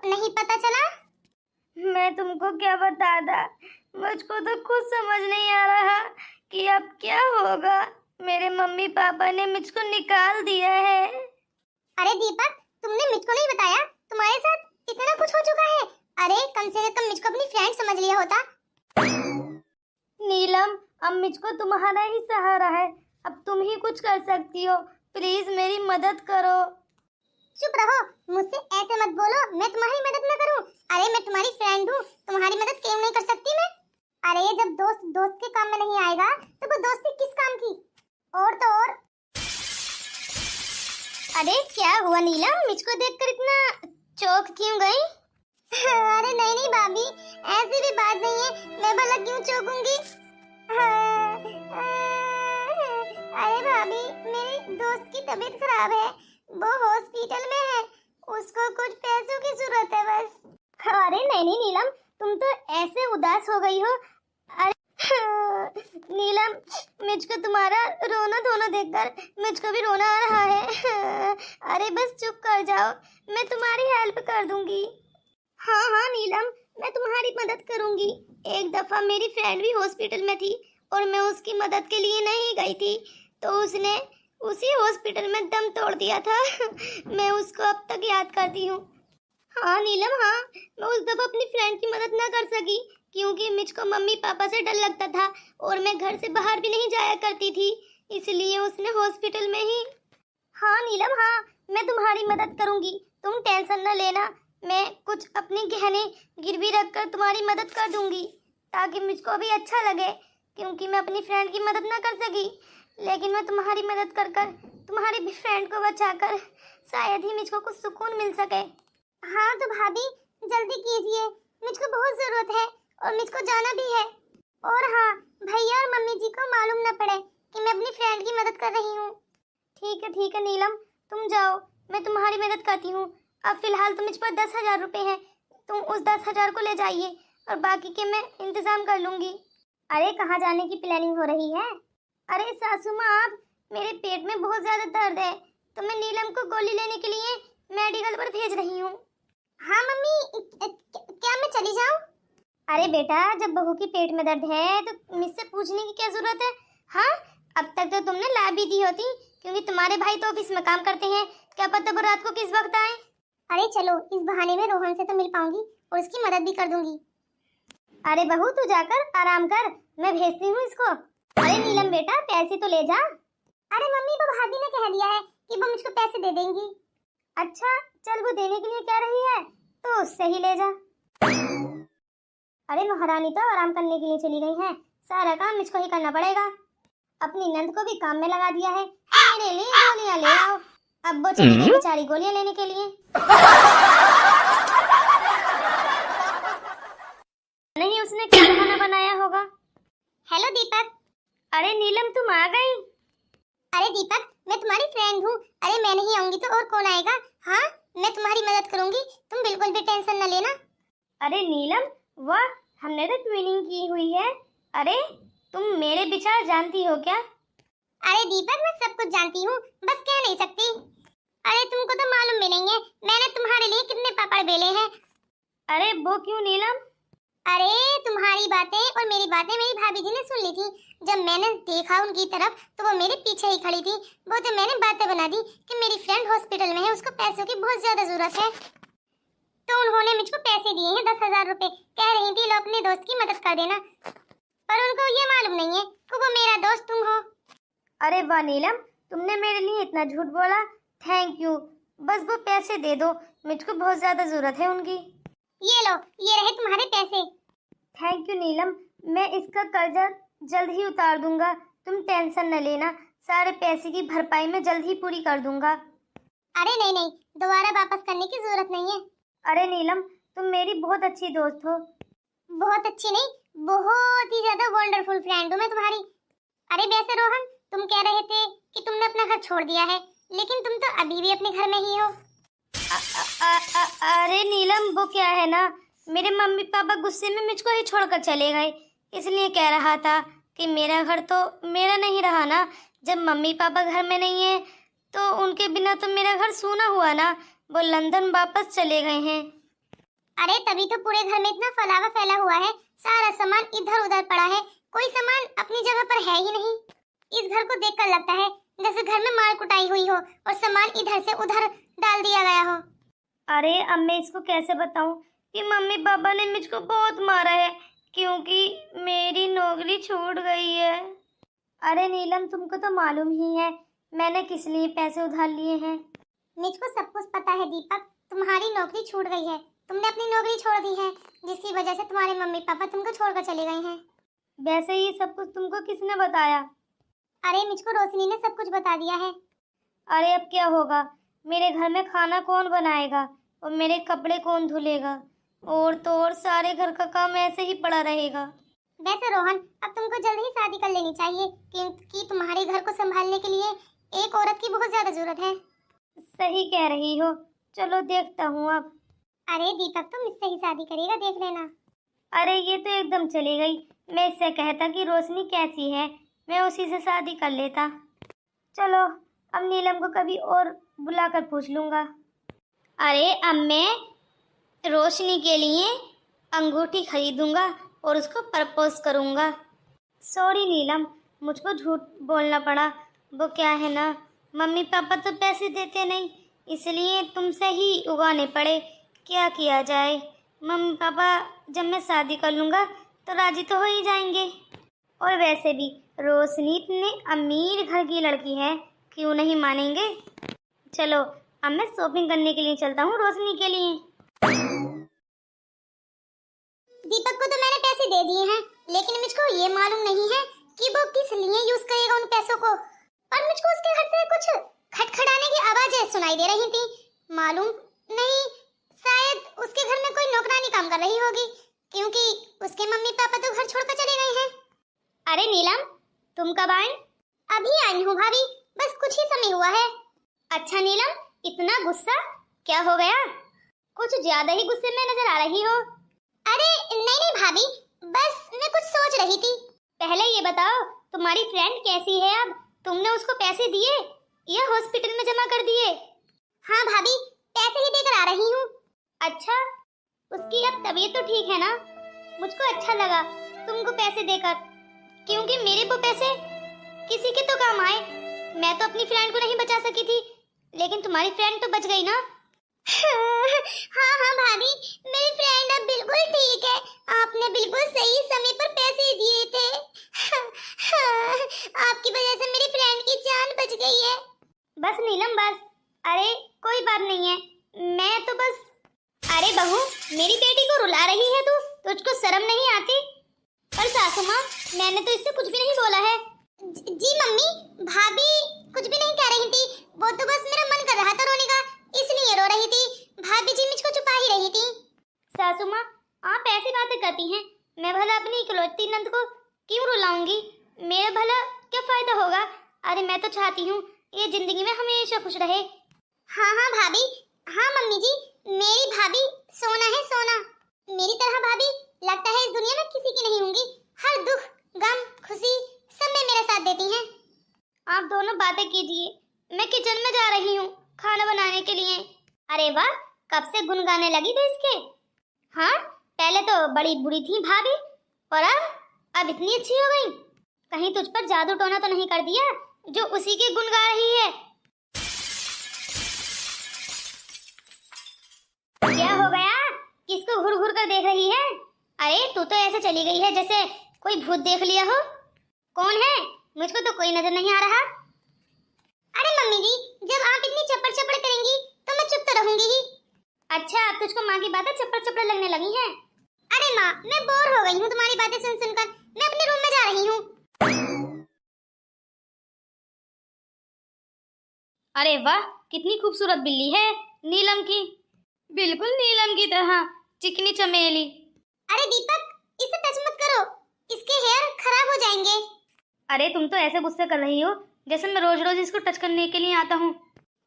नहीं पता चला? मैं तुमको क्या बताता, मुझको तो खुद समझ नहीं आ रहा कि अब क्या होगा। मेरे मम्मी पापा ने मुझको निकाल दिया है। अरे दीपक, तुमने मुझको नहीं बताया? तुम्हारे साथ इतना कुछ हो चुका है। अरे कम से कम मुझको अपनी फ्रेंड समझ लिया होता। नीलम, अब मुझको तुम्हारा ही सहारा है। अब तुम ही कुछ कर सकती हो। प्लीज मेरी मदद करो। चुप रहो, मुझसे ऐसे मत बोलो। मैं तुम्हारी मदद न करूं? अरे मैं तुम्हारी फ्रेंड हूँ, तुम्हारी मदद क्यों नहीं कर सकती मैं? अरे जब दोस्त दोस्त के काम में नहीं आएगा तो वो दोस्ती किस काम की? और तो और। अरे क्या हुआ नीलम, मुझको देखकर इतना चौंक क्यों गई? अरे नहीं नहीं भाभी, ऐसी भी बात नहीं है, मैं भला क्यों चौंकूंगी? अरे भाभी, मेरी दोस्त की तबीयत खराब है, वो हॉस्पिटल में है, उसको कुछ पैसों की जरूरत है बस। अरे नहीं नहीं नीलम, तुम तो ऐसे उदास हो गई हो। अरे नीलम, मुझको तुम्हारा रोना धोना देखकर मुझको भी रोना आ रहा है। अरे बस चुप कर जाओ, मैं तुम्हारी हेल्प कर दूंगी। हाँ हाँ नीलम, मैं तुम्हारी मदद करूंगी। एक दफा मेरी फ्रेंड भी हॉस्पिटल में थी और मैं उसकी मदद के लिए नहीं गई थी, तो उसने उसी हॉस्पिटल में दम तोड़ दिया था। मैं उसको अब तक याद करती हूँ। हाँ नीलम, हाँ, मैं उस दफा अपनी फ्रेंड की मदद ना कर सकी क्योंकि मुझको मम्मी पापा से डर लगता था और मैं घर से बाहर भी नहीं जाया करती थी, इसलिए उसने हॉस्पिटल में ही। हाँ नीलम, हाँ, मैं तुम्हारी मदद करूंगी, तुम टेंशन न लेना। मैं कुछ अपने गहने गिरवी रखकर तुम्हारी मदद कर दूंगी ताकि मुझको भी अच्छा लगे, क्योंकि मैं अपनी फ्रेंड की मदद ना कर सकी, लेकिन मैं तुम्हारी मदद कर कर तुम्हारी फ्रेंड को बचाकर शायद ही मुझको कुछ सुकून मिल सके। हाँ तो भाभी जल्दी कीजिए, मुझको बहुत जरूरत है और मुझको जाना भी है। और हाँ, भैया और मम्मी जी को मालूम न पड़े कि मैं अपनी फ्रेंड की मदद कर रही हूँ। ठीक है नीलम, तुम जाओ, मैं तुम्हारी मदद करती हूँ। अब फिलहाल तो मुझ पर 10,000 रुपए हैं, तुम उस 10,000 को ले जाइए और बाकी के मैं इंतजाम कर लूंगी। अरे कहाँ जाने की प्लानिंग हो रही है? अरे सासू माँ, आप, मेरे पेट में बहुत ज्यादा दर्द है, तो मैं नीलम को गोली लेने के लिए मेडिकल पर भेज रही हूँ। हाँ मम्मी, क्या मैं चली जाऊँ? अरे बेटा, जब बहू की पेट में दर्द है तो मुझसे पूछने की क्या जरूरत है? हाँ, अब तक तो तुमने ला भी दी होती, क्योंकि तुम्हारे भाई तो ऑफिस में काम करते हैं, क्या पता वो रात को किस वक्त आए। अरे चलो, इस बहाने में रोहन से तो मिल पाऊंगी और उसकी मदद भी कर दूंगी। अरे बहू, तू जाकर आराम कर, मैं भेजती हूँ इसको। अरे नीलम बेटा, पैसे तो ले जा। अरे मम्मी, वो भाभी ने कह दिया है कि वो मुझको पैसे दे देंगी। अच्छा चल, वो देने के लिए कह रही है तो उससे ही ले जा। अरे महारानी तो आराम करने के लिए चली गई है, सारा काम मुझको ही करना पड़ेगा। अपनी नंद को भी काम में लगा दिया है, मेरे लिए गोलियां ले आओ। अब वो चली गई बेचारी गोलियां लेने के लिए। नहीं, उसने क्या खाना बनाया होगा। हेलो दीपक। अरे नीलम, तुम आ गई। अरे दीपक, मैं तुम्हारी फ्रेंड हूँ, अरे मैं नहीं आऊंगी तो और कौन आएगा? हाँ, मैं तुम्हारी मदद करूंगी, तुम बिल्कुल भी टेंशन न लेना। अरे नीलम, वाह, हमने तो ट्विनिंग की हुई है। अरे तुम मेरे विचार जानती हो क्या? अरे दीपक, मैं सब कुछ जानती हूँ, बस कह नहीं सकती। अरे तुमको तो मालूम भी नहीं है मैंने तुम्हारे लिए कितने पापड़ बेले हैं। अरे वो क्यों नीलम? अरे तुम्हारी बातें और मेरी बातें मेरी भाभी जी ने सुन ली थी। जब मैंने देखा उनकी तरफ तो वो मेरे पीछे ही खड़ी थी। वो तो मैंने बातें बना दी कि मेरी फ्रेंड हॉस्पिटल में है, उसको पैसों की बहुत ज्यादा जरूरत है, तो उन्होंने मुझको पैसे दिए हैं 10,000 रुपए। कह रही थी लो अपने दोस्त की मदद कर देना, पर उनको ये मालूम नहीं है कि वो मेरा दोस्त तुम हो। अरे वाह नीलम, तुमने मेरे लिए इतना झूठ बोला, थैंक यू। बस वो पैसे दे दो, मुझको बहुत ज्यादा जरूरत है उनकी। ये लो, ये रहे तुम्हारे पैसे। थैंक यू नीलम, मैं इसका कर्जा जल्द ही उतार दूंगा, तुम टेंशन न लेना, सारे पैसे की भरपाई मैं जल्द ही पूरी कर दूंगा। अरे नहीं नहीं, दोबारा वापस करने की जरूरत नहीं है। अरे नीलम, तुम मेरी बहुत अच्छी दोस्त हो। बहुत अच्छी नहीं, बहुत ही ज्यादा वंडरफुल फ्रेंड हूँ मैं तुम्हारी। अरे वैसे रोहन, तुम कह रहे थे कि तुमने अपना घर छोड़ दिया है, लेकिन तुम तो अभी भी अपने घर में ही हो। अरे नीलम, वो क्या है ना, मेरे मम्मी पापा गुस्से में मुझको ही छोड़कर चले गए, इसलिए कह रहा था कि मेरा घर तो मेरा नहीं रहा ना। जब मम्मी पापा घर में नहीं है तो उनके बिना तो मेरा घर सूना हुआ ना, वो लंदन वापस चले गए हैं। अरे तभी तो पूरे घर में इतना फैलावा फैला हुआ है, सारा सामान इधर उधर पड़ा है, कोई सामान अपनी जगह पर है ही नहीं। इस घर को देखकर लगता है जैसे घर में मार कुटाई हुई हो और सामान इधर से उधर डाल दिया गया हो। अरे अब मैं इसको कैसे बताऊं कि मम्मी पापा ने मुझको बहुत मारा है क्योंकि मेरी नौकरी छूट गई है। अरे नीलम, तुमको तो मालूम ही है मैंने किस लिए पैसे उधार लिए हैं। मुझको सब कुछ पता है दीपक, तुम्हारी नौकरी छूट गई है, तुमने अपनी नौकरी छोड़ दी है, जिसकी वजह से तुम्हारे मम्मी पापा तुमको छोड़कर चले गए हैं। वैसे ये सब कुछ तुमको किसने बताया? अरे मुझको रोशनी ने सब कुछ बता दिया है। अरे अब क्या होगा, मेरे घर में खाना कौन बनाएगा और मेरे कपड़े कौन धुलेगा, और तो और सारे घर का काम ऐसे ही पड़ा रहेगा। वैसे रोहन, अब तुमको जल्द ही शादी कर लेनी चाहिए क्योंकि तुम्हारे घर को संभालने के लिए एक औरत की बहुत ज्यादा जरूरत है। सही कह रही हो, चलो देखता हूँ अब। अरे दीपक, तुम इससे ही शादी करेगा, देख लेना। अरे ये तो एकदम चली गई, मैं इससे कहता कि रोशनी कैसी है, मैं उसी से शादी कर लेता। चलो अब नीलम को कभी और बुलाकर पूछ लूँगा। अरे अब मैं रोशनी के लिए अंगूठी खरीदूंगा और उसको प्रपोज करूँगा। सॉरी नीलम, मुझको झूठ बोलना पड़ा। वो क्या है ना, मम्मी पापा तो पैसे देते नहीं, इसलिए तुमसे ही उगाने पड़े। क्या किया जाए, मम्मी पापा जब मैं शादी कर लूँगा तो राजी तो हो ही जाएंगे। और वैसे भी रोशनी इतने अमीर घर की लड़की है, क्यों नहीं मानेंगे। चलो अब मैं शॉपिंग करने के लिए चलता हूँ रोशनी के लिए। दीपक को तो मैंने पैसे दे दिए हैं, लेकिन मुझको ये मालूम नहीं है कि वो किस लिए यूज करेगा उन पैसों को। पर मुझको उसके घर से कुछ खटखटाने की आवाजें सुनाई दे रही थी, मालूम नहीं शायद उसके घर में कोई नौकरानी काम कर रही होगी, क्योंकि उसके मम्मी पापा तो घर छोड़कर चले गए हैं। अरे नीलम, तुम कब आई? अभी आई हूँ भाभी, बस कुछ ही समय हुआ है। अच्छा नीलम, इतना गुस्सा क्या हो गया? कुछ ज्यादा ही गुस्से में नजर आ रही हो। अरे नहीं नहीं भाभी, बस मैं कुछ सोच रही थी। पहले ये बताओ तुम्हारी फ्रेंड कैसी है अब? तुमने उसको पैसे दिए या हॉस्पिटल में जमा कर दिए? हाँ भाभी, पैसे ही देकर आ रही हूँ। अच्छा, उसकी अब तबीयत तो ठीक है ना? मुझको अच्छा लगा तुमको पैसे देकर, क्योंकि मेरे वो पैसे किसी के तो काम आए। मैं तो अपनी फ्रेंड को नहीं बचा सकी थी, लेकिन तुम्हारी फ्रेंड तो बच गई ना। हाँ हाँ भाभी, मेरी फ्रेंड अब बिल्कुल ठीक है, आपने बिल्कुल सही समय पर पैसे दिए थे। आपकी वजह से मेरी फ्रेंड की जान बच गई है। बस नीलम बस, अरे कोई बात नहीं है, मैं तो बस। अरे बहू, मेरी बेटी को रुला रही है तू, तुझको शर्म नहीं आती? पर सासू माँ, मैंने तो इससे कुछ भी नहीं बोला है। जी मम्मी, भाभी कुछ भी नहीं कह रही थी, वो तो बस मेरा मन कर रहा था रोने का, इसलिए रो रही थी। भाभी जी मुझको छुपा ही रही थी। सासू माँ, आप ऐसी बातें करती हैं, मैं भला अपनी इकलौती नंद को क्यों रुलाऊंगी? मेरा भला क्या फायदा होगा? अरे मैं तो चाहती हूँ ये जिंदगी में हमेशा खुश रहे। हाँ हाँ भाभी, हाँ मम्मी जी, मेरी भाभी सोना है सोना। मेरी तरह भाभी लगता है इस दुनिया में किसी की नहीं होंगी, हर दुख गम खुशी सब में मेरा साथ देती हैं। आप दोनों बातें कीजिए, मैं किचन में जा रही हूँ खाना बनाने के लिए। अरे वाह, कब से गुनगाने लगी थी इसके। हाँ, पहले तो बड़ी बुरी थी भाभी, और अब इतनी अच्छी हो गई। कहीं तुझ पर जादू टोना तो नहीं कर दिया जो उसी के गुन गा रही है? क्या हो गया, किसको घूर घूर कर देख रही है? अरे तू तो ऐसे चली गई है जैसे कोई भूत देख लिया हो। कौन है? मुझको तो कोई नजर नहीं आ रहा। अरे मम्मी जी, जब आप इतनी चप्पड़ चप्पड़ करेंगी तो मैं चुप तो रहूंगी ही। अच्छा, अब तुझको माँ की बातें चप्पड़ चप्पड़ लगने लगी हैं। अरे माँ, मैं बोर हो गई हूँ तुम्हारी बातें सुन सुनकर, मैं अपने रूम में जा रही हूँ। अरे वाह, कितनी खूबसूरत बिल्ली है नीलम की, बिल्कुल नीलम की तरह चिकनी चमेली। अरे दीपक, इसे टच मत करो, इसके हेयर खराब हो जाएंगे। अरे तुम तो ऐसे गुस्से कर रही हो जैसे मैं रोज रोज इसको टच करने के लिए आता हूँ।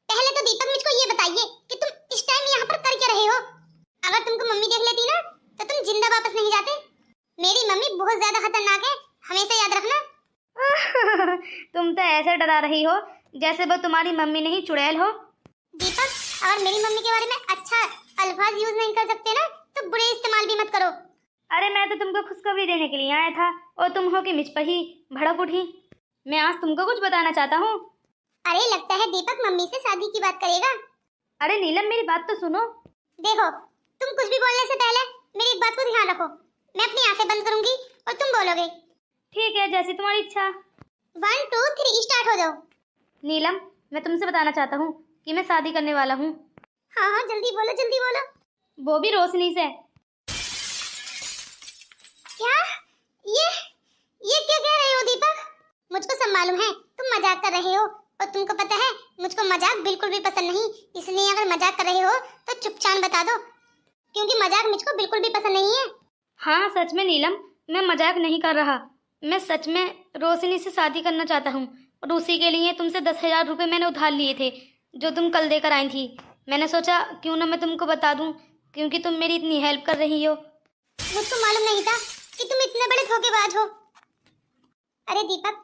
पहले तो दीपक मुझको ये बताइए कि तुम इस टाइम यहाँ पर कर क्या रहे हो? अगर तुमको मम्मी देख लेती ना तो तुम जिंदा वापस नहीं जाते। मेरी मम्मी बहुत ज्यादा खतरनाक है, हमेशा याद रखना। तुम तो ऐसे डरा रही हो जैसे वो तुम्हारी मम्मी नहीं चुड़ैल हो। दीपक, अगर मेरी मम्मी के बारे में अच्छा अल्फाज यूज नहीं कर सकते ना तो बुरे इस्तेमाल भी मत करो। अरे मैं तो तुमको खुशखबरी देने के लिए आया था और तुम हो कि मुझ पर ही भड़क उठी। मैं आज तुमको कुछ बताना चाहता हूँ। अरे लगता है दीपक मम्मी से शादी की बात करेगा। अरे नीलम मेरी बात तो सुनो। देखो, तुम कुछ भी बोलने से पहले मेरी एक बात को ध्यान रखो। मैं अपनी आंखें बंद करूंगी और तुम बोलोगे। ठीक है, जैसी तुम्हारी इच्छा। 1 2 3 स्टार्ट हो जाओ। नीलम, मैं तुमसे बताना चाहता हूँ कि मैं शादी करने वाला हूँ। हाँ हाँ जल्दी बोलो जल्दी बोलो। वो भी रोशनी से। क्या? ये क्या कह रहे हो दीपक? मुझको सब मालूम है तुम मजाक कर रहे हो, और तुमको पता है मुझको मजाक बिल्कुल भी पसंद नहीं। इसलिए अगर मजाक कर रहे हो तो चुपचाप बता दो, क्योंकि मजाक मुझको बिल्कुल भी पसंद नहीं है। हाँ सच में नीलम, मैं मजाक नहीं कर रहा। मैं सच में रोशनी से शादी करना चाहता हूँ, और उसी के लिए तुमसे 10,000 रुपये मैंने उधार लिए थे जो तुम कल देकर आई थी। मैंने सोचा क्यों ना मैं तुमको बता दूं, क्योंकि तुम मेरी इतनी हेल्प कर रही हो। मुझको मालूम नहीं था कि तुम इतने बड़े धोखेबाज हो। अरे दीपक,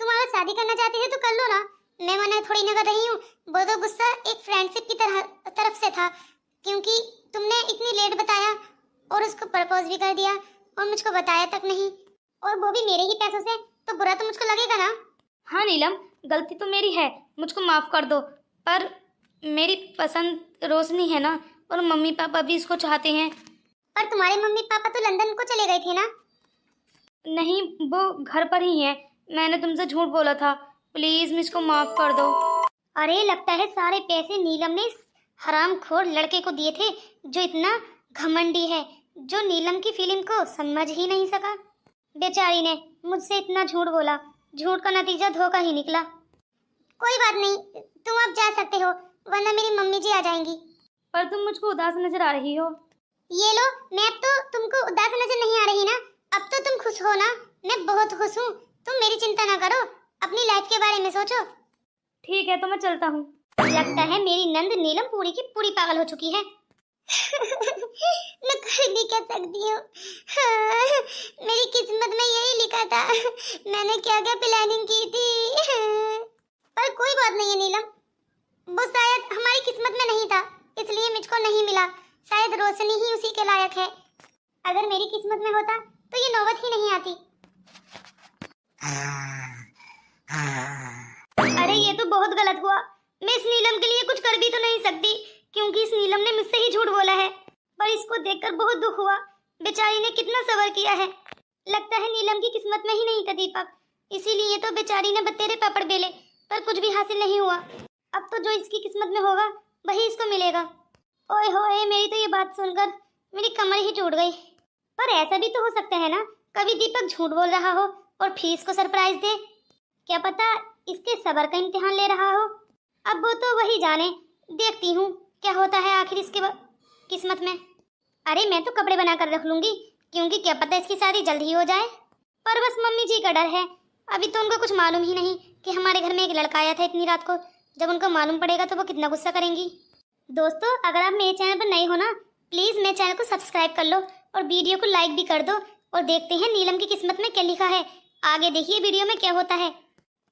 तुम अगर शादी करना चाहते हो तो कर लो ना, मैं मना थोड़ी ना कर रही हूँ। वो तो गुस्सा एक फ्रेंडशिप की तरफ से था, क्योंकि तुमने इतनी लेट बताया और उसको प्रपोज भी कर दिया और मुझको बताया तक नहीं, और वो भी मेरे ही पैसों से, तो बुरा तो मुझको लगेगा ना। हाँ नीलम, गलती तो मेरी है, मुझको माफ़ कर दो। पर मेरी पसंद रोशनी है ना, और मम्मी पापा भी इसको चाहते हैं। पर तुम्हारे मम्मी पापा तो लंदन को चले गए थे ना। नहीं, वो घर पर ही हैं। मैंने तुमसे झूठ बोला था, प्लीज़ मुझको माफ़ कर दो। अरे लगता है सारे पैसे नीलम ने इस हरामखोर लड़के को दिए थे, जो इतना घमंडी है, जो नीलम की फीलिंग को समझ ही नहीं सका। बेचारी ने मुझसे इतना झूठ बोला, झूठ का नतीजा धोखा ही निकला। कोई बात नहीं, तुम अब जा सकते हो, वरना मेरी मम्मी जी आ जाएंगी। पर तुम मुझको उदास नजर आ रही हो। ये लो, मैं अब तो तुमको उदास नजर नहीं आ रही ना। अब तो तुम खुश हो ना? मैं बहुत खुश हूँ। तुम मेरी चिंता ना करो, अपनी लाइफ के बारे में सोचो। ठीक है, तो मैं चलता हूँ। लगता है मेरी नंद नीलम पूरी की पूरी पागल हो चुकी है। मैं कर भी क्या सकती हूँ? हाँ, मेरी किस्मत में यही लिखा था। मैंने क्या क्या प्लानिंग की थी। पर कोई बात नहीं है नीलम, वो शायद हमारी किस्मत में नहीं था, इसलिए मुझको नहीं मिला। शायद रोशनी ही उसी के लायक है। अगर मेरी किस्मत में होता तो ये नौबत ही नहीं आती। अरे ये तो बहुत गलत हुआ। मैं इस नीलम के लिए कुछ कर भी तो नहीं सकती, क्योंकि इस नीलम ने मुझसे ही झूठ बोला है। पर इसको देखकर बहुत दुख हुआ, बेचारी ने कितना सब्र किया है। लगता है नीलम की किस्मत में ही नहीं था दीपक, इसीलिए तो बेचारी ने बतेरे पापड़ बेले, पर कुछ भी हासिल नहीं हुआ। अब तो जो इसकी किस्मत में होगा वही इसको मिलेगा। ओए होए, मेरी तो ये बात सुनकर मेरी कमर ही टूट गई। पर ऐसा भी तो हो सकता है ना, कभी दीपक झूठ बोल रहा हो और फिर इसको सरप्राइज दे। क्या पता इसके सब्र का इम्तिहान ले रहा हो। अब वो तो वही जाने, देखती हूँ क्या होता है आखिर इसके किस्मत में। अरे मैं तो कपड़े बना कर रख लूंगी, क्योंकि क्या पता इसकी शादी जल्द ही हो जाए। पर बस मम्मी जी का डर है, अभी तो उनको कुछ मालूम ही नहीं कि हमारे घर में एक लड़का आया था इतनी रात को। जब उनको मालूम पड़ेगा तो वो कितना गुस्सा करेंगी। दोस्तों, अगर आप मेरे चैनल पर नए हो ना, प्लीज़ मेरे चैनल को सब्सक्राइब कर लो और वीडियो को लाइक भी कर दो, और देखते हैं नीलम की किस्मत में क्या लिखा है। आगे देखिए वीडियो में क्या होता है।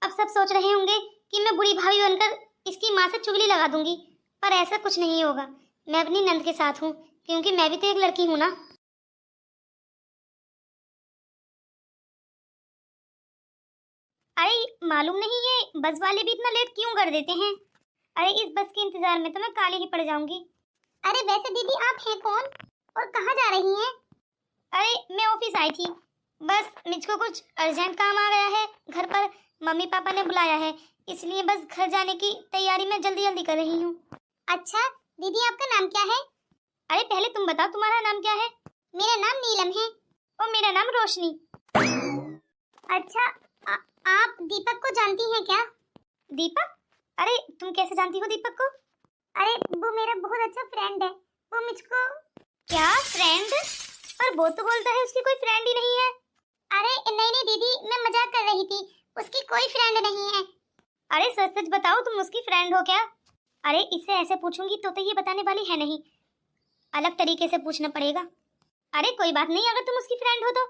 अब सब सोच रहे होंगे कि मैं बुरी भाभी बनकर इसकी माँ से चुगली लगा दूंगी, पर ऐसा कुछ नहीं होगा। मैं अपनी नंद के साथ हूँ, क्योंकि मैं भी तो एक लड़की हूँ ना। अरे मालूम नहीं ये बस वाले भी इतना लेट क्यों कर देते हैं। अरे इस बस के इंतजार में तो मैं काली ही पड़ जाऊंगी। अरे वैसे दीदी आप हैं कौन और कहाँ जा रही हैं? अरे मैं ऑफिस आई थी, बस मुझको कुछ अर्जेंट काम आ गया है घर पर। मम्मी पापा ने बुलाया है, इसलिए बस घर जाने की तैयारी में जल्दी जल्दी कर रही हूँ। अच्छा दीदी, आपका नाम क्या है? अरे पहले तुम बताओ, तुम्हारा नाम क्या है? मेरा नाम नीलम है। और मेरा नाम रोशनी। अच्छा, आप दीपक को जानती हैं क्या? दीपक? अरे तुम कैसे जानती हो दीपक को? अरे वो मेरा बहुत अच्छा फ्रेंड है, वो मुझको। क्या फ्रेंड? पर वो तो बोलता है उसकी कोई फ्रेंड ही नहीं है। अरे नहीं नहीं दीदी, मैं मजाक कर रही थी, उसकी कोई फ्रेंड नहीं है। अरे सच सच बताओ, तुम उसकी फ्रेंड हो क्या? अरे इससे ऐसे पूछूंगी तो ये बताने वाली है नहीं, अलग तरीके से पूछना पड़ेगा। अरे कोई बात नहीं, अगर तुम उसकी फ्रेंड हो तो।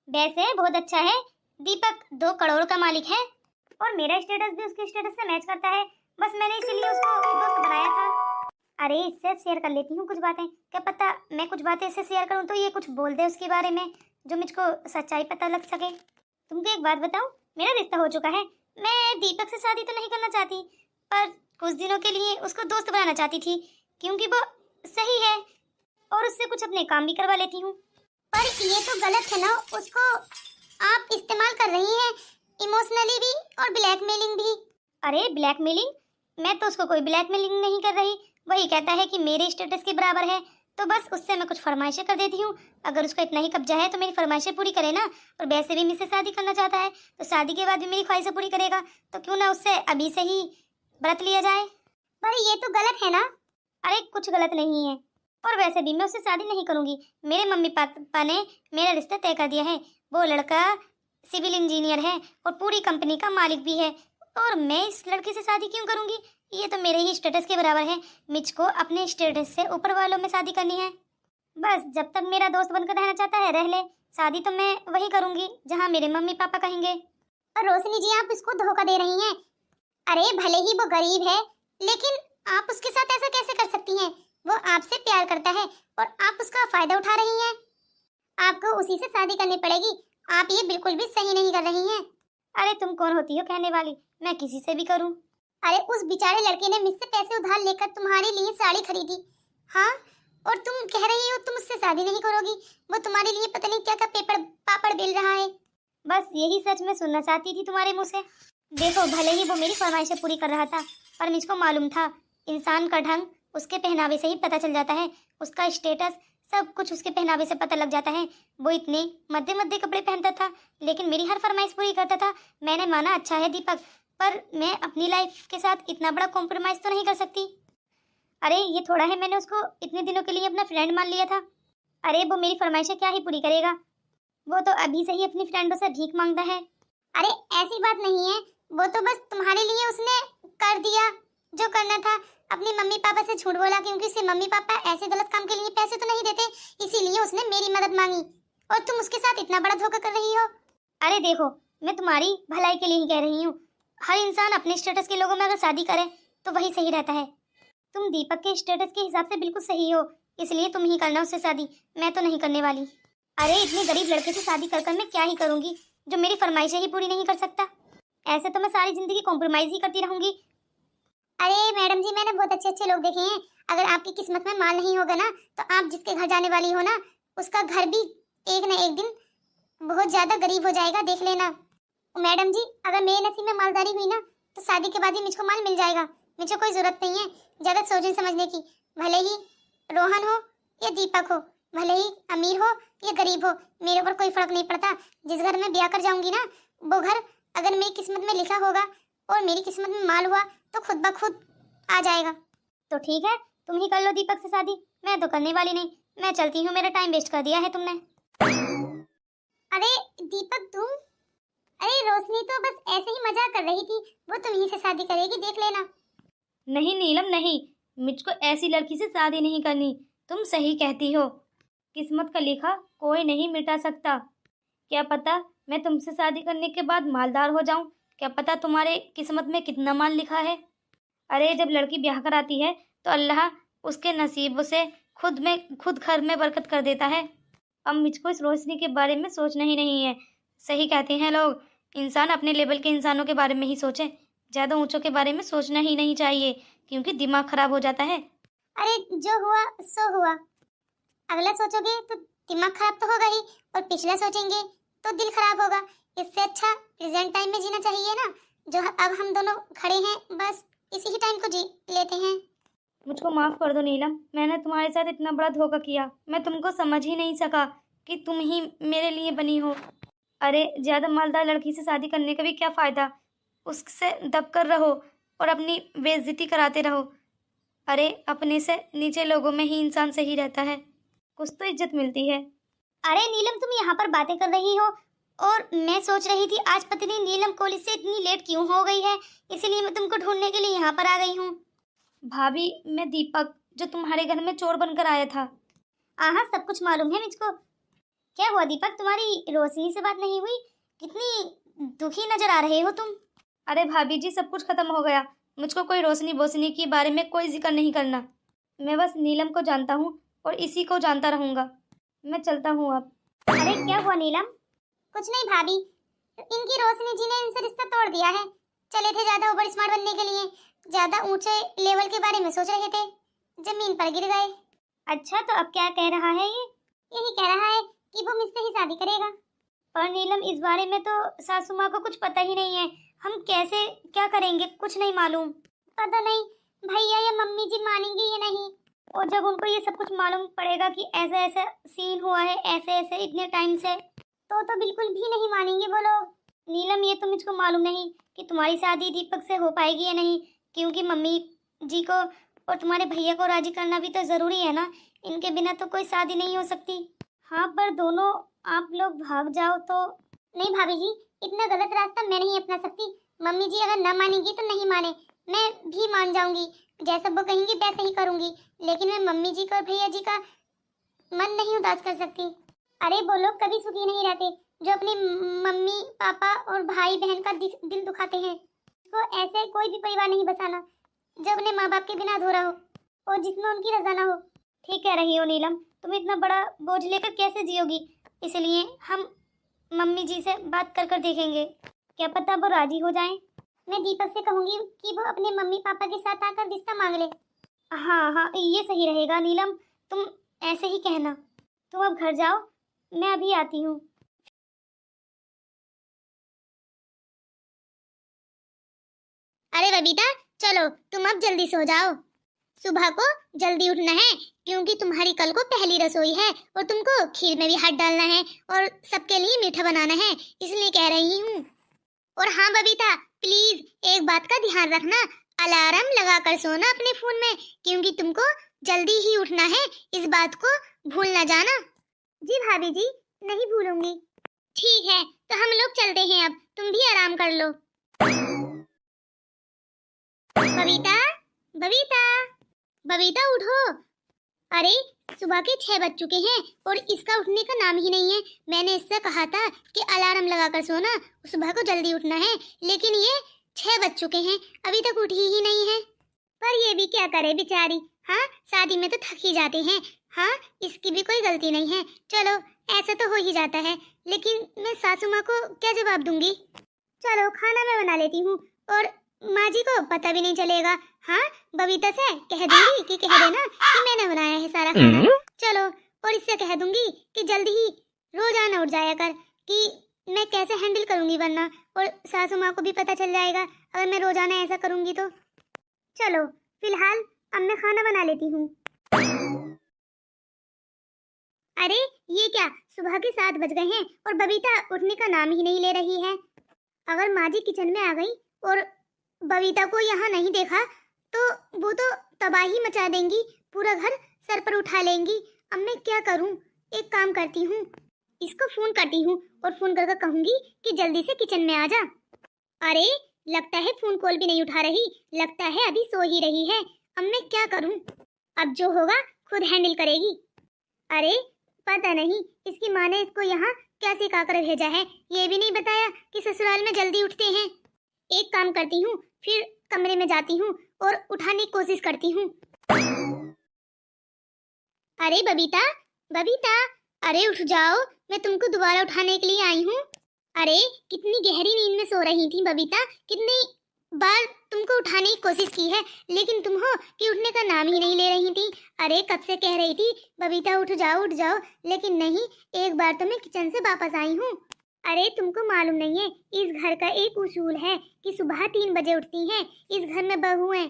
वैसे बहुत अच्छा है, दीपक 2 करोड़ का मालिक है, और मेरा स्टेटस भी उसके स्टेटस से मैच करता है। बस मैंने इसीलिए उसको दोस्त बनाया था। अरे इससे शेयर कर लेती हूँ कुछ बातें, क्या पता मैं कुछ बातें इससे शेयर करूँ तो ये कुछ बोल दे उसके बारे में जो मुझको सच्चाई पता लग सके। तुमको एक बात बताऊँ, मेरा रिश्ता हो चुका है। मैं दीपक से शादी तो नहीं करना चाहती, पर कुछ दिनों के लिए उसको दोस्त बनाना चाहती थी क्योंकि वो सही है और उससे कुछ अपने काम भी करवा लेती हूँ। पर ये तो गलत है ना, उसको आप इस्तेमाल कर रही हैं, इमोशनली भी और ब्लैकमेलिंग भी। अरे ब्लैकमेलिंग? मैं तो उसको कोई ब्लैकमेलिंग नहीं कर रही। वही कहता है कि मेरे स्टेटस के बराबर है, तो बस उससे मैं कुछ फरमाइशें कर देती हूँ। अगर उसका इतना ही कब्जा है तो मेरी फरमाइशें पूरी करे ना। और वैसे भी मुझसे शादी करना चाहता है तो शादी के बाद भी मेरी ख्वाहिशें पूरी करेगा, तो क्यों ना उससे अभी से ही व्रत लिया जाए। पर ये तो गलत है ना। अरे कुछ गलत नहीं है, और वैसे भी मैं उससे शादी नहीं करूंगी। मेरे मम्मी पापा ने मेरा रिश्ता तय कर दिया है। वो लड़का सिविल इंजीनियर है और पूरी कंपनी का मालिक भी है, और मैं इस लड़के से शादी क्यों करूंगी? ये तो मेरे ही स्टेटस के बराबर है। मुझको अपने स्टेटस से ऊपर वालों में शादी करनी है। बस जब तक मेरा दोस्त बनकर रहना चाहता है रह ले, शादी तो मैं वही करूंगी जहाँ मेरे मम्मी पापा कहेंगे। और रोशनी जी, आप इसको धोखा दे रही हैं। अरे भले ही वो गरीब है, लेकिन आप उसके साथ ऐसा कैसे कर सकती हैं? वो आपसे प्यार करता है और आप उसका फायदा उठा रही हैं। आपको उसी से शादी करनी पड़ेगी। आप ये बिल्कुल भी सही नहीं कर रही हैं। अरे तुम कौन होती हो कहने वाली? मैं किसी से भी करूं। अरे उस बेचारे लड़के ने मुझसे पैसे उधार लेकर तुम्हारे लिए साड़ी खरीदी, हाँ, और तुम कह रही हो तुम उससे शादी नहीं करोगी। वो तुम्हारे लिए पता नहीं क्या क्या पेपर पापड़ बेल रहा है। बस यही सच मैं सुनना चाहती थी तुम्हारे मुंह से। देखो, भले ही वो मेरी फरमाइशें पूरी कर रहा था, पर मुझको मालूम था इंसान का ढंग उसके पहनावे से ही पता चल जाता है। उसका स्टेटस सब कुछ उसके पहनावे से पता लग जाता है। वो इतने मध्य मध्य कपड़े पहनता था, लेकिन मेरी हर फरमाइश पूरी करता था। मैंने माना अच्छा है दीपक, पर मैं अपनी लाइफ के साथ इतना बड़ा कॉम्प्रोमाइज़ तो नहीं कर सकती। अरे ये थोड़ा है मैंने उसको इतने दिनों के लिए अपना फ्रेंड मान लिया था। अरे वो मेरी फरमाइशें क्या ही पूरी करेगा? वो तो अभी से ही अपनी फ्रेंडों से भीख मांगता है। अरे ऐसी बात नहीं है, वो तो बस तुम्हारे लिए उसने कर दिया जो करना था। अपनी मम्मी पापा से झूठ बोला क्योंकि उसके मम्मी पापा ऐसे गलत काम के लिए पैसे तो नहीं देते, इसीलिए उसने मेरी मदद मांगी, और तुम उसके साथ इतना बड़ा धोखा कर रही हो। अरे देखो, मैं तुम्हारी भलाई के लिए ही कह रही हूँ। हर इंसान अपने स्टेटस के लोगों में अगर शादी करे तो वही सही रहता है। तुम दीपक के स्टेटस के हिसाब से बिल्कुल सही हो, इसलिए तुम ही करना उससे शादी, मैं तो नहीं करने वाली। अरे इतने गरीब लड़के से शादी कर मैं क्या ही करूंगी जो मेरी फरमाइशें ही पूरी नहीं कर सकता। ऐसे तो मैं सारी जिंदगी कॉम्प्रोमाइज ही करती रहूंगी। अरे मैडम जी, मैंने बहुत अच्छे अच्छे लोग देखे हैं। अगर आपकी किस्मत में माल नहीं होगा ना, तो आप जिसके घर जाने वाली हो ना, उसका घर भी एक ना एक दिन बहुत ज्यादा गरीब हो जाएगा, देख लेना। मैडम जी, अगर मेरे नसीब में मालदारी हुई ना, तो शादी के बाद ही मुझको माल मिल जाएगा। मुझे कोई जरूरत नहीं है ज्यादा सोचने समझने की। भले ही रोहन हो या दीपक हो, भले ही अमीर हो या गरीब हो, मेरे ऊपर कोई फर्क नहीं पड़ता। जिस घर में ब्याह कर जाऊंगी ना, वो घर अगर मेरी किस्मत में लिखा होगा और मेरी किस्मत में माल हुआ तो खुद ब खुद आ जाएगा। तो ठीक है, तुम ही कर लो दीपक से शादी, मैं तो करने वाली नहीं। मैं चलती हूँ, मेरा टाइम वेस्ट कर दिया है तुमने। अरे दीपक तुम, अरे रोशनी तो बस ऐसे ही मजाक कर रही थी, वो तुम ही से शादी करेगी, देख लेना। नहीं नीलम नहीं, मुझको ऐसी लड़की से शादी नहीं करनी। तुम सही कहती हो, किस्मत का लिखा कोई नहीं मिटा सकता। क्या पता मैं तुमसे शादी करने के बाद मालदार हो जाऊं, क्या पता तुम्हारे किस्मत में कितना माल लिखा है। अरे जब लड़की ब्याह कराती है तो अल्लाह उसके नसीब से खुद घर में बरकत कर देता है। अब मुझको इस रोशनी के बारे में सोचना ही नहीं है। सही कहते हैं लोग, इंसान अपने लेवल के इंसानों के बारे में ही सोचे, ज़्यादा ऊंचों के बारे में सोचना ही नहीं चाहिए, क्योंकि दिमाग खराब हो जाता है। अरे जो हुआ सो हुआ, अगला सोचोगे तो दिमाग खराब तो होगा ही, और पिछला सोचेंगे तो दिल खराब होगा। इससे अच्छा प्रेजेंट टाइम में जीना चाहिए ना, जो अब हम दोनों खड़े हैं, बस इसी ही टाइम को जी लेते हैं। मुझको माफ़ कर दो नीलम, मैंने तुम्हारे साथ इतना बड़ा धोखा किया। मैं तुमको समझ ही नहीं सका कि तुम ही मेरे लिए बनी हो। अरे ज़्यादा मालदार लड़की से शादी करने का भी क्या फ़ायदा? उससे दब कर रहो और अपनी बेइज्जती कराते रहो। अरे अपने से नीचे लोगों में ही इंसान सही रहता है, कुछ तो इज्जत मिलती है। अरे नीलम, तुम यहाँ पर बातें कर रही हो, और मैं सोच रही थी आज पता नहीं नीलम कॉलेज से इतनी लेट क्यों हो गई है, इसीलिए मैं तुमको ढूंढने के लिए यहाँ पर आ गई हूँ। भाभी, मैं दीपक जो तुम्हारे घर में चोर बनकर आया था। हाँ, सब कुछ मालूम है मुझको। क्या हुआ दीपक, तुम्हारी रोशनी से बात नहीं हुई? कितनी दुखी नजर आ रहे हो तुम। अरे भाभी जी, सब कुछ खत्म हो गया। मुझको कोई रोशनी बोशनी के बारे में कोई जिक्र नहीं करना। मैं बस नीलम को जानता हूँ और इसी को जानता रहूँगा। मैं चलता हूँ अब। अरे क्या हुआ नीलम? कुछ नहीं भाभी, इनकी रोशनी जी ने इनसे रिश्ता तोड़ दिया है। चले थे ज्यादा ओवर स्मार्ट बनने के लिए, ज्यादा ऊंचे लेवल के बारे में सोच रहे थे, जमीन पर गिर गए। अच्छा, तो अब क्या कह रहा है ये? यही कह रहा है कि वो मुझसे ही शादी करेगा। पर नीलम, इस बारे में तो सासू माँ को कुछ पता ही नहीं है। हम कैसे क्या करेंगे, कुछ नहीं मालूम। पता नहीं भैया या मम्मी जी मानेंगे या नहीं। और जब उनको ये सब कुछ मालूम पड़ेगा कि ऐसा ऐसा सीन हुआ है, ऐसे ऐसे इतने टाइम से, तो बिल्कुल भी नहीं मानेंगे वो लोग। नीलम, ये तो मुझको मालूम नहीं कि तुम्हारी शादी दीपक से हो पाएगी या नहीं, क्योंकि मम्मी जी को और तुम्हारे भैया को राजी करना भी तो ज़रूरी है ना। इनके बिना तो कोई शादी नहीं हो सकती। हाँ, पर दोनों आप लोग भाग जाओ तो। नहीं भाभी जी, इतना गलत रास्ता मैं नहीं अपना सकती। मम्मी जी अगर न मानेंगी तो नहीं माने, मैं भी मान जाऊंगी। जैसा वो कहेंगी वैसे ही करूंगी, लेकिन मैं मम्मी जी का और भैया जी का मन नहीं उदास कर सकती। अरे वो लोग कभी सुखी नहीं रहते जो अपनी मम्मी पापा और भाई बहन का दिल दुखाते हैं। तो ऐसे कोई भी परिवार नहीं बसाना जो अपने माँ बाप के बिना अधूरा हो और जिसमें उनकी रजा ना हो। ठीक कह रही हो नीलम, तुम इतना बड़ा बोझ लेकर कैसे जियोगी? इसलिए हम मम्मी जी से बात कर कर देखेंगे, क्या पता वो राजी हो जाएं। मैं दीपक से कहूंगी कि वो अपने मम्मी पापा के साथ आकर रिश्ता मांग ले। हाँ हाँ, ये सही रहेगा नीलम, तुम ऐसे ही कहना। तुम अब घर जाओ, मैं अभी आती हूँ। अरे बबीता, चलो तुम अब जल्दी सो जाओ। सुबह को जल्दी उठना है, क्योंकि तुम्हारी कल को पहली रसोई है और तुमको खीर में भी हाथ डालना है और सबके लिए मीठा बनाना है, इसलिए कह रही हूँ। और हाँ बबीता, प्लीज एक बात का ध्यान रखना, अलार्म लगा कर सोना अपने फोन में, क्योंकि तुमको जल्दी ही उठना है, इस बात को भूल ना जाना। जी भाभी जी, नहीं भूलूंगी। ठीक है, तो हम लोग चलते हैं अब, तुम भी आराम कर लो। बबीता, बबीता, बबीता उठो। अरे सुबह के 6 बज चुके हैं और इसका उठने का नाम ही नहीं है। मैंने इससे कहा था कि अलार्म लगाकर सोना, सुबह को जल्दी उठना है, लेकिन ये 6 बज चुके हैं, अभी तक उठी ही नहीं है। पर ये भी क्या करे बेचारी। हाँ, शादी में तो थक ही जाते हैं। हाँ, इसकी भी कोई गलती नहीं है। चलो, ऐसा तो हो ही जाता है, लेकिन मैं सासू माँ को क्या जवाब दूंगी। चलो खाना मैं बना लेती हूँ और माँ जी को पता भी नहीं चलेगा। हाँ, बबीता से कह दूंगी कि कह देना कि मैंने बनाया है सारा खाना। चलो, और इससे कह दूंगी कि जल्दी ही रोजाना उठ जाया कर, कि मैं कैसे हैंडल करूंगी वरना, और सासू माँ को भी पता चल जाएगा अगर मैं रोजाना ऐसा करूंगी तो। चलो फिलहाल अब मैं खाना बना लेती हूँ। अरे ये क्या, सुबह के 7 बज गए हैं और बबीता उठने का नाम ही नहीं ले रही है। अगर माँ जी किचन में आ गई और बबीता को यहाँ नहीं देखा तो वो तो तबाही मचा देंगी, पूरा घर सर पर उठा लेंगी। अब मैं क्या करूँ? एक काम करती हूँ, इसको फोन करती हूँ और फोन करके कहूंगी कि जल्दी से किचन में आ जा। अरे लगता है फोन कॉल भी नहीं उठा रही, लगता है अभी सो ही रही है। अब मैं क्या करूँ? अब जो होगा खुद हैंडल करेगी। अरे पता नहीं इसकी माँ ने इसको यहाँ क्या सिखा कर भेजा है, ये भी नहीं बताया कि ससुराल में जल्दी उठते हैं। एक काम करती हूँ, फिर कमरे में जाती हूँ और उठाने की कोशिश करती हूँ। अरे बबीता, बबीता, अरे उठ जाओ, मैं तुमको दोबारा उठाने के लिए आई हूँ। अरे कितनी गहरी नींद में सो रही थी बबीता, कितनी बार तुमको उठाने की कोशिश की है, लेकिन तुम हो कि उठने का नाम ही नहीं ले रही थी। अरे कब से कह रही थी बबीता उठ जाओ उठ जाओ, लेकिन नहीं, एक बार तो मैं किचन से वापस आई हूँ। अरे तुमको मालूम नहीं है, इस घर का एक उसूल है कि सुबह 3 बजे उठती हैं, इस घर में बहू हैं।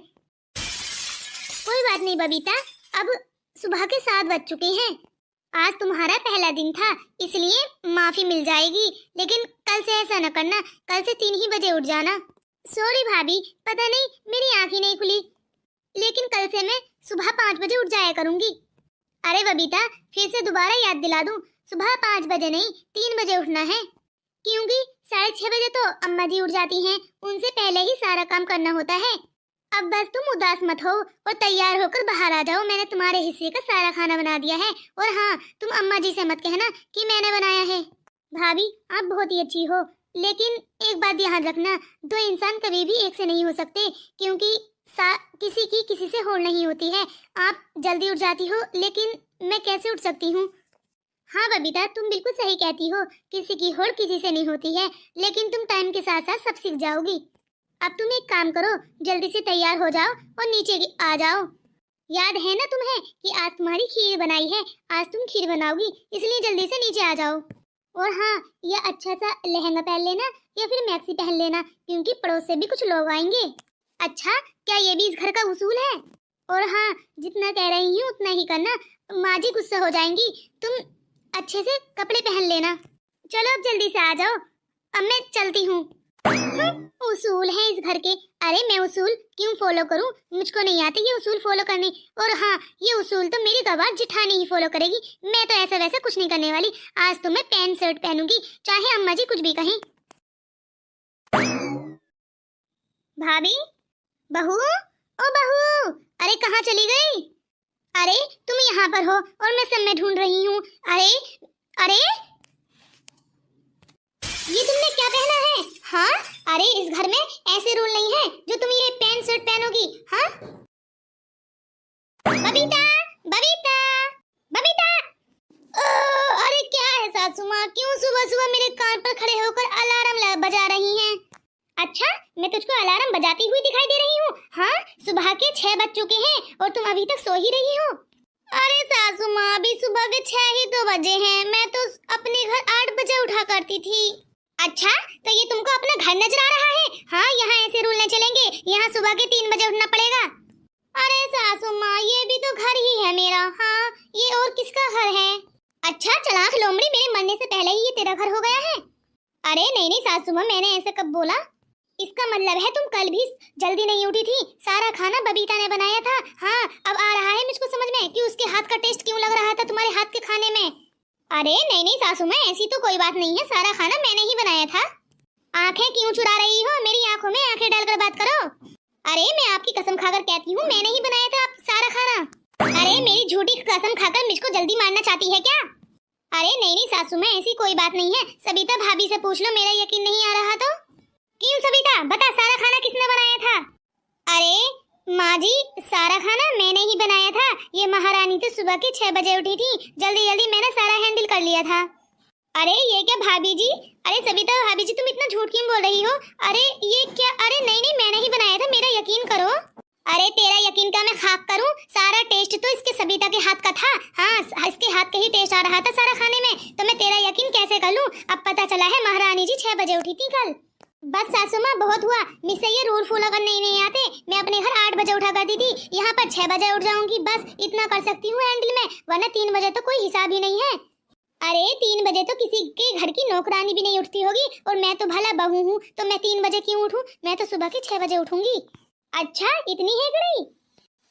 कोई बात नहीं बबीता, अब सुबह के 7 बज चुके हैं। आज तुम्हारा पहला दिन था, इसलिए माफी मिल जाएगी, लेकिन कल से ऐसा न करना, कल से 3 ही बजे उठ जाना। सॉरी भाभी, पता नहीं मेरी आँख ही नहीं खुली, लेकिन कल से मैं सुबह 5 बजे उठ जाया करूंगी। अरे बबीता, फिर से दोबारा याद दिला दूं, सुबह 5 बजे नहीं 3 बजे उठना है, क्योंकि 6:30 बजे तो अम्मा जी उठ जाती हैं, उनसे पहले ही सारा काम करना होता है। अब बस तुम उदास मत हो और तैयार होकर बाहर आ जाओ, मैंने तुम्हारे हिस्से का सारा खाना बना दिया है। और हाँ, तुम अम्मा जी से मत कहना कि मैंने बनाया है। भाभी आप बहुत ही अच्छी हो, लेकिन एक बात ध्यान रखना, 2 इंसान कभी भी एक से नहीं हो सकते, क्योंकि किसी की किसी से होड़ नहीं होती है। आप जल्दी उठ जाती हो, लेकिन मैं कैसे उठ सकती हूँ? हाँ बबीता, तुम बिल्कुल सही कहती हो, किसी की होड़ किसी से नहीं होती है, लेकिन तुम टाइम के साथ साथ सब सीख जाओगी। अब तुम एक काम करो, जल्दी से तैयार हो जाओ और नीचे आ जाओ। याद है ना तुम्हें कि आज तुम्हारी खीर बनाई है, आज तुम खीर बनाओगी, इसलिए जल्दी से नीचे आ जाओ। और हाँ, यह अच्छा सा लहंगा पहन लेना या फिर मैक्सी पहन लेना, क्योंकि पड़ोस से भी कुछ लोग आएंगे। अच्छा, क्या ये भी इस घर का उसूल है? और हाँ, जितना कह रही हूँ उतना ही करना, माँ जी गुस्सा हो जाएंगी। तुम अच्छे से कपड़े पहन लेना। चलो अब जल्दी से आ जाओ, अब मैं चलती हूँ। उसूल है इस घर के। अरे मैं उसूल क्यों फॉलो करूं? मुझको नहीं आती ये उसूल फॉलो करनी। और हाँ, ये उसूल तो मेरी गवार जिठानी ही फॉलो करेगी। मैं तो ऐसा वैसा कुछ नहीं करने वाली। आज तो मैं पैंट शर्ट पहनूंगी, चाहे अम्मा जी कुछ भी कहें। भाभी, बहू, ओ बहू, अरे कहाँ चली गई? अरे तुम यहाँ पर हो और मैं सब में ढूंढ रही हूँ। अरे अरे, ये तुमने क्या पहना है? हाँ, अरे इस घर में ऐसे रूल नहीं है जो तुम ये पैंट शर्ट पहनोगी। हाँ बबीता, बबीता, बबीता। अरे क्या है सासू माँ, क्यों सुबह सुबह मेरे कान पर खड़े होकर अलार्म बजा रही हैं? अच्छा, मैं तुझको अलार्म बजाती हुई दिखाई दे रही हूँ? हाँ, सुबह के 6 बज चुके हैं और तुम अभी तक सो ही रही हो। अरे सासू माँ, अभी सुबह के 6 ही तो बजे हैं। मैं तो अपने घर 8 बजे उठा करती थी। अच्छा, तो ये तुमको अपना घर नजर आ रहा है? हाँ, यहाँ ऐसे रूल नहीं चलेंगे, यहाँ सुबह के 3 बजे उठना पड़ेगा। अरे सासू माँ, ये भी तो घर ही है मेरा। हाँ, ये और किसका घर है? अच्छा चलाक लोमड़ी, मेरे मरने से पहले ही ये तेरा घर हो गया है? अरे नहीं नहीं सासू माँ, मैंने ऐसे कब बोला? इसका मतलब है तुम कल भी जल्दी नहीं उठी थी, सारा खाना बबीता ने बनाया था। हाँ, अब आ रहा है मुझको समझ में कि उसके हाथ का टेस्ट क्यों लग रहा था तुम्हारे हाथ के खाने में। अरे नहीं नहीं सासू माँ, ऐसी तो कोई बात नहीं है, सारा खाना मैंने ही बनाया था। आंखें क्यों चुरा रही हो? मेरी आंखों में आंखें डालकर बात करो। अरे मैं आपकी कसम खाकर कहती हूँ, मैंने ही बनाया था सारा खाना। अरे मेरी झूठी कसम खाकर मुझको जल्दी मारना चाहती है क्या? अरे नहीं नहीं सासू माँ, ऐसी कोई बात नहीं है। सबिता भाभी से पूछ लो, मेरा यकीन नहीं आ रहा तो। क्यों सबिता, बता, सारा खाना किसने बनाया था? अरे माँ जी, सारा खाना मैंने ही बनाया था। ये महारानी तो सुबह के 6 बजे उठी थी, जल्दी जल्दी मैंने सारा हैंडल कर लिया था। अरे ये क्या भाभी जी? अरे सबिता भाभी जी, तुम इतना झूठ क्यों बोल रही हो? अरे ये क्या? अरे नहीं नहीं, मैंने ही बनाया था, मेरा यकीन करो। अरे तेरा यकीन का मैं खाक करूं? सारा टेस्ट तो इसके सबिता के हाथ का था। हाँ, इसके हाथ का ही टेस्ट आ रहा था सारा खाने में, तो मैं तेरा यकीन कैसे कर लूं? अब पता चला है महारानी जी 6 बजे उठी थी कल। बस सासू माँ, बहुत हुआ, मुझसे ये रूल फॉलो करने नहीं आते। मैं अपने घर 8 बजे उठा करती थी, यहाँ पर 6 बजे उठ जाऊंगी, बस इतना कर सकती हूँ हैंडल में, वरना 3 बजे तो कोई हिसाब ही नहीं है। अरे 3 बजे तो किसी के घर की नौकरानी भी नहीं उठती होगी, और मैं तो भला बहू हूँ, तो मैं 3 बजे क्यों उठूं? मैं तो सुबह के 6 बजे उठूंगी। अच्छा, इतनी है गई?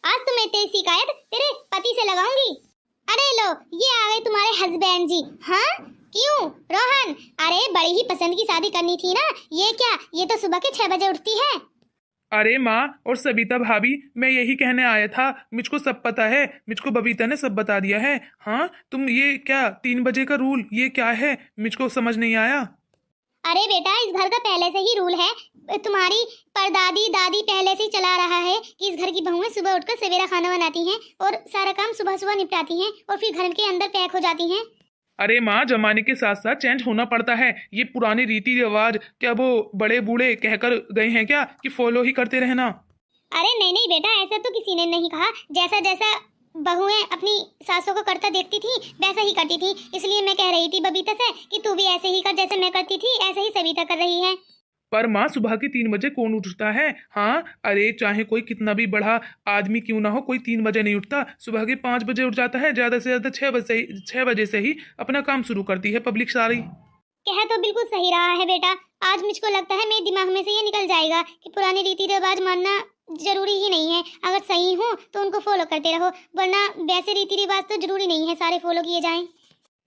आज तो मैं तेरी शिकायत तेरे पति से लगाऊंगी। अरे लो, ये आ गए तुम्हारे हस्बैंड जी। हाँ क्यों रोहन? अरे बड़ी ही पसंद की शादी करनी थी ना, ये क्या? ये तो सुबह के 6 बजे उठती है। अरे माँ और सबिता भाभी, मैं यही कहने आया था, मुझको सब पता है, मुझको बबीता ने सब बता दिया है। हाँ, तुम ये क्या 3 बजे का रूल, ये क्या है? मुझको समझ नहीं आया। अरे बेटा, इस घर का पहले से ही रूल है, तुम्हारी परदादी दादी पहले से ही चला रहा है कि इस घर की बहुएं सुबह उठकर सवेरा खाना बनाती हैं और सारा काम सुबह सुबह निपटाती हैं और फिर घर के अंदर पैक हो जाती हैं। अरे माँ, जमाने के साथ साथ चेंज होना पड़ता है। ये पुराने रीति रिवाज क्या वो बड़े बूढ़े कहकर गए हैं क्या कि फॉलो ही करते रहना? अरे नहीं नहीं बेटा, ऐसा तो किसी ने नहीं कहा। जैसा जैसा बहुएं अपनी सासों को करता देखती थी वैसा ही करती थी, इसलिए मैं कह रही थी बबीता से कि तू भी ऐसे ही कर, जैसे मैं करती थी ऐसे ही सविता कर रही है। पर माँ, सुबह के 3 बजे कौन उठता है? हाँ, अरे चाहे कोई कितना भी बड़ा आदमी क्यों ना हो, कोई 3 बजे नहीं उठता, सुबह के 5 बजे उठ जाता है, ज्यादा से ज्यादा 6 बजे से ही अपना काम शुरू करती है पब्लिक सारी। कह तो बिल्कुल सही रहा है बेटा। आज मुझको लगता है मेरे दिमाग में से ये निकल जाएगा कि पुराने रीति रिवाज मानना जरूरी ही नहीं है। अगर सही हो तो उनको फॉलो करते रहो, वरना वैसे रीति रिवाज तो जरूरी नहीं है सारे फॉलो किए जाएं।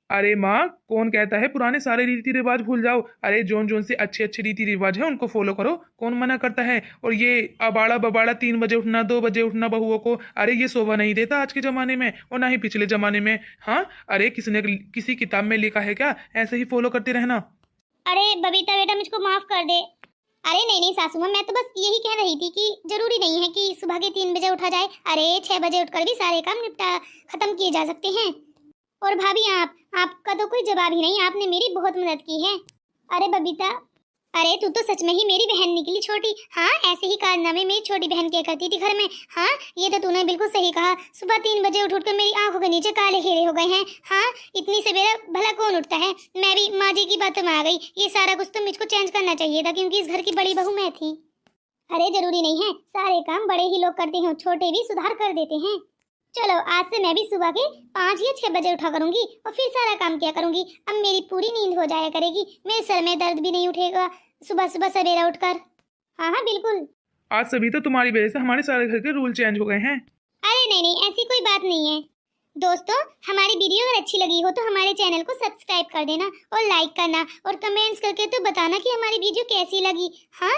अरे माँ, कौन कहता है पुराने सारे रीति रिवाज भूल जाओ? अरे जोन से अच्छे अच्छे रीति रिवाज है उनको फॉलो करो, कौन मना करता है? और ये अबाड़ा बबाड़ा 3 बजे उठना, 2 बजे उठना बहुओं को, अरे ये शोभा नहीं देता आज के जमाने में और ना ही पिछले जमाने में। हाँ, अरे किसने किसी किताब में लिखा है क्या ऐसे ही फॉलो करते रहना? अरे बबीता बेटा, मुझको माफ कर दे। अरे नहीं नहीं सासू माँ, मैं तो बस यही कह रही थी कि जरूरी नहीं है कि सुबह के 3 बजे उठा जाए। अरे 6 बजे उठकर भी सारे काम निपटा खत्म किए जा सकते हैं। और भाभी आपका तो कोई जवाब ही नहीं, आपने मेरी बहुत मदद की है। अरे बबीता, अरे तू तो सच में ही मेरी बहन निकली छोटी। हाँ, ऐसे ही कारनामे मेरी छोटी बहन क्या करती थी घर में। हाँ, ये तो तूने बिल्कुल सही कहा। सुबह 3 बजे उठ कर मेरी आंखों के नीचे काले घेरे हो गए हैं। हाँ, इतनी सवेरा भला कौन उठता है। मैं भी माँ जी की बातों में आ गई। ये सारा कुछ तो मुझको चेंज करना चाहिए था, क्योंकि इस घर की बड़ी बहू मैं थी। अरे जरूरी नहीं है सारे काम बड़े ही लोग करते हैं, छोटे भी सुधार कर देते हैं। चलो आज से मैं भी सुबह के 5 या 6 बजे उठा करूंगी और फिर सारा काम किया करूंगी। अब मेरी पूरी नींद हो जाया करेगी, मेरे सर में दर्द भी नहीं उठेगा सुबह सुबह सवेरा उठकर। हाँ हाँ बिल्कुल। आज सभी तो तुम्हारी वजह से हमारे सारे घर के रूल चेंज हो गए हैं। अरे नहीं नहीं, ऐसी कोई बात नहीं है। दोस्तों, हमारी वीडियो अगर अच्छी लगी हो तो हमारे चैनल को सब्सक्राइब कर देना और लाइक करना और कमेंट्स करके तो बताना कि हमारी वीडियो कैसी लगी। हाँ,